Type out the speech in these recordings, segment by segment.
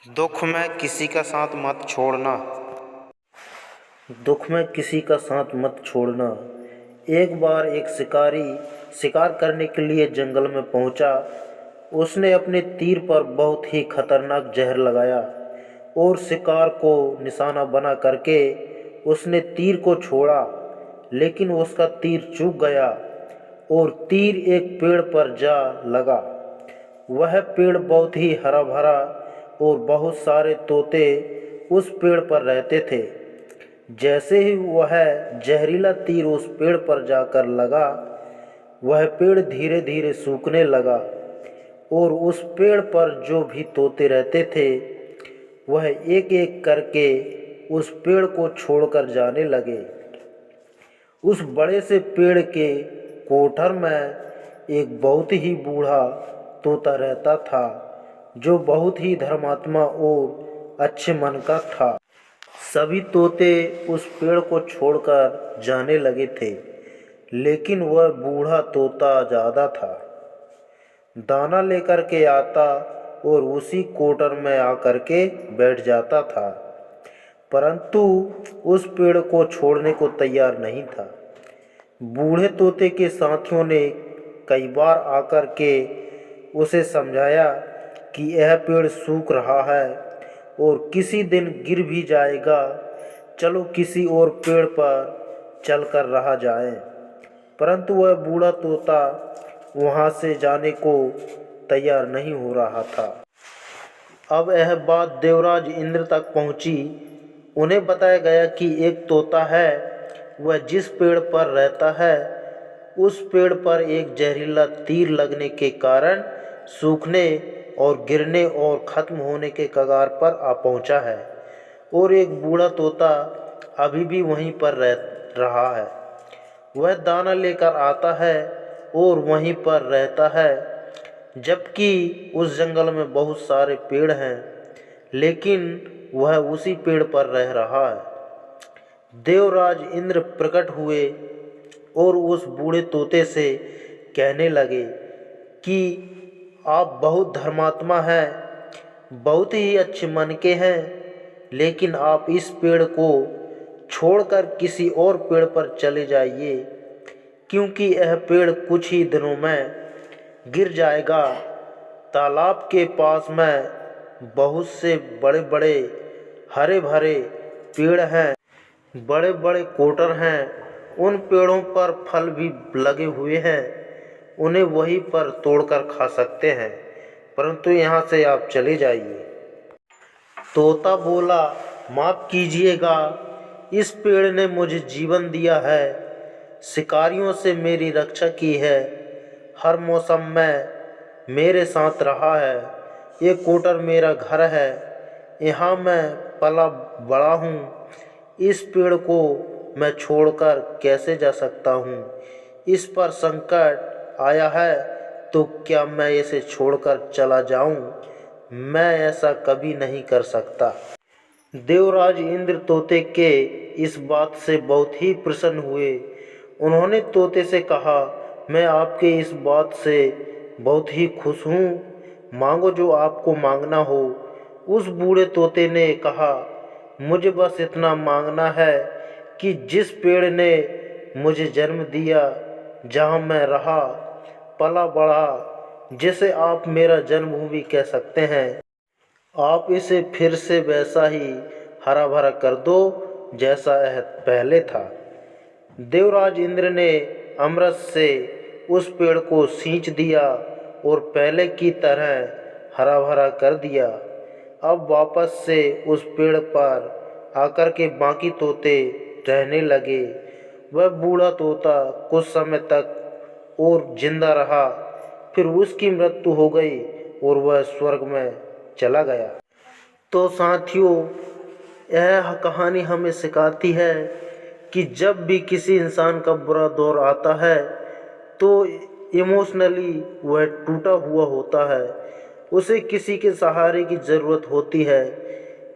दुख में किसी का साथ मत छोड़ना। दुख में किसी का साथ मत छोड़ना। एक बार एक शिकारी शिकार करने के लिए जंगल में पहुंचा। उसने अपने तीर पर बहुत ही खतरनाक जहर लगाया और शिकार को निशाना बना करके उसने तीर को छोड़ा, लेकिन उसका तीर चूक गया और तीर एक पेड़ पर जा लगा। वह पेड़ बहुत ही हरा भरा और बहुत सारे तोते उस पेड़ पर रहते थे। जैसे ही वह जहरीला तीर उस पेड़ पर जाकर लगा, वह पेड़ धीरे धीरे सूखने लगा और उस पेड़ पर जो भी तोते रहते थे वह एक एक करके उस पेड़ को छोड़कर जाने लगे। उस बड़े से पेड़ के कोठर में एक बहुत ही बूढ़ा तोता रहता था, जो बहुत ही धर्मात्मा और अच्छे मन का था। सभी तोते उस पेड़ को छोड़कर जाने लगे थे, लेकिन वह बूढ़ा तोता ज़्यादा था। दाना लेकर के आता और उसी कोटर में आकर के बैठ जाता था, परंतु उस पेड़ को छोड़ने को तैयार नहीं था। बूढ़े तोते के साथियों ने कई बार आकर के उसे समझाया कि यह पेड़ सूख रहा है और किसी दिन गिर भी जाएगा, चलो किसी और पेड़ पर चलकर रहा जाए। परंतु वह बूढ़ा तोता वहाँ से जाने को तैयार नहीं हो रहा था। अब यह बात देवराज इंद्र तक पहुँची। उन्हें बताया गया कि एक तोता है, वह जिस पेड़ पर रहता है उस पेड़ पर एक जहरीला तीर लगने के कारण सूखने और गिरने और ख़त्म होने के कगार पर आ पहुंचा है, और एक बूढ़ा तोता अभी भी वहीं पर रह रहा है। वह दाना लेकर आता है और वहीं पर रहता है, जबकि उस जंगल में बहुत सारे पेड़ हैं, लेकिन वह उसी पेड़ पर रह रहा है। देवराज इंद्र प्रकट हुए और उस बूढ़े तोते से कहने लगे कि आप बहुत धर्मात्मा हैं, बहुत ही अच्छे मन के हैं, लेकिन आप इस पेड़ को छोड़कर किसी और पेड़ पर चले जाइए, क्योंकि यह पेड़ कुछ ही दिनों में गिर जाएगा। तालाब के पास में बहुत से बड़े बड़े हरे भरे पेड़ हैं, बड़े बड़े कोटर हैं, उन पेड़ों पर फल भी लगे हुए हैं, उन्हें वहीं पर तोड़कर खा सकते हैं, परंतु यहाँ से आप चले जाइए। तोता बोला, माफ़ कीजिएगा, इस पेड़ ने मुझे जीवन दिया है, शिकारियों से मेरी रक्षा की है, हर मौसम में मेरे साथ रहा है, ये कोटर मेरा घर है, यहाँ मैं पला बड़ा हूँ। इस पेड़ को मैं छोड़कर कैसे जा सकता हूँ? इस पर संकट आया है तो क्या मैं इसे छोड़कर चला जाऊँ? मैं ऐसा कभी नहीं कर सकता। देवराज इंद्र तोते के इस बात से बहुत ही प्रसन्न हुए। उन्होंने तोते से कहा, मैं आपके इस बात से बहुत ही खुश हूँ, मांगो जो आपको मांगना हो। उस बूढ़े तोते ने कहा, मुझे बस इतना मांगना है कि जिस पेड़ ने मुझे जन्म दिया, जहाँ मैं रहा पला बढ़ा, जिसे आप मेरा जन्मभूमि कह सकते हैं, आप इसे फिर से वैसा ही हरा भरा कर दो जैसा यह पहले था। देवराज इंद्र ने अमृत से उस पेड़ को सींच दिया और पहले की तरह हरा भरा कर दिया। अब वापस से उस पेड़ पर आकर के बाकी तोते रहने लगे। वह बूढ़ा तोता कुछ समय तक और जिंदा रहा, फिर उसकी मृत्यु हो गई और वह स्वर्ग में चला गया। तो साथियों, यह कहानी हमें सिखाती है कि जब भी किसी इंसान का बुरा दौर आता है तो इमोशनली वह टूटा हुआ होता है, उसे किसी के सहारे की ज़रूरत होती है,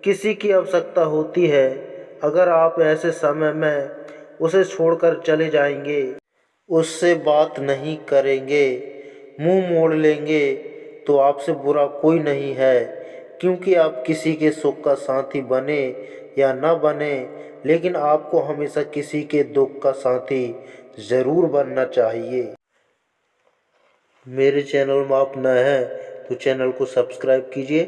किसी की आवश्यकता होती है। अगर आप ऐसे समय में उसे छोड़कर चले जाएंगे, उससे बात नहीं करेंगे, मुंह मोड़ लेंगे, तो आपसे बुरा कोई नहीं है, क्योंकि आप किसी के सुख का साथी बने या न बने, लेकिन आपको हमेशा किसी के दुख का साथी ज़रूर बनना चाहिए। मेरे चैनल में आप नए हैं तो चैनल को सब्सक्राइब कीजिए,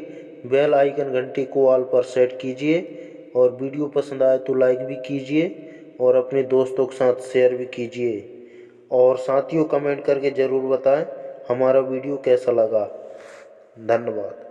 बेल आइकन घंटी को ऑल पर सेट कीजिए और वीडियो पसंद आए तो लाइक भी कीजिए और अपने दोस्तों के साथ शेयर भी कीजिए। और साथियों, कमेंट करके ज़रूर बताएं हमारा वीडियो कैसा लगा। धन्यवाद।